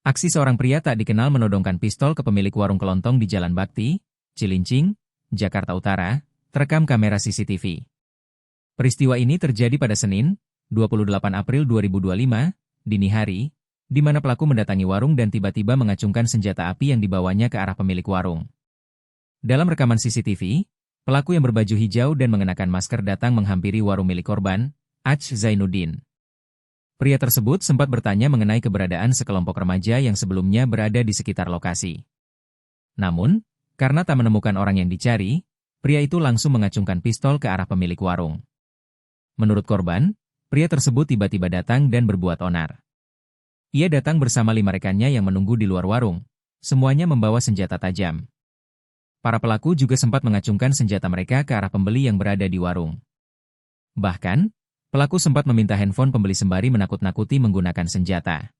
Aksi seorang pria tak dikenal menodongkan pistol ke pemilik warung kelontong di Jalan Bakti, Cilincing, Jakarta Utara, terekam kamera CCTV. Peristiwa ini terjadi pada Senin, 28 April 2025, dini hari, di mana pelaku mendatangi warung dan tiba-tiba mengacungkan senjata api yang dibawanya ke arah pemilik warung. Dalam rekaman CCTV, pelaku yang berbaju hijau dan mengenakan masker datang menghampiri warung milik korban, Aj Zainuddin. Pria tersebut sempat bertanya mengenai keberadaan sekelompok remaja yang sebelumnya berada di sekitar lokasi. Namun, karena tak menemukan orang yang dicari, pria itu langsung mengacungkan pistol ke arah pemilik warung. Menurut korban, pria tersebut tiba-tiba datang dan berbuat onar. Ia datang bersama 5 rekannya yang menunggu di luar warung. Semuanya membawa senjata tajam. Para pelaku juga sempat mengacungkan senjata mereka ke arah pembeli yang berada di warung. Bahkan, pelaku sempat meminta handphone pembeli sembari menakut-nakuti menggunakan senjata.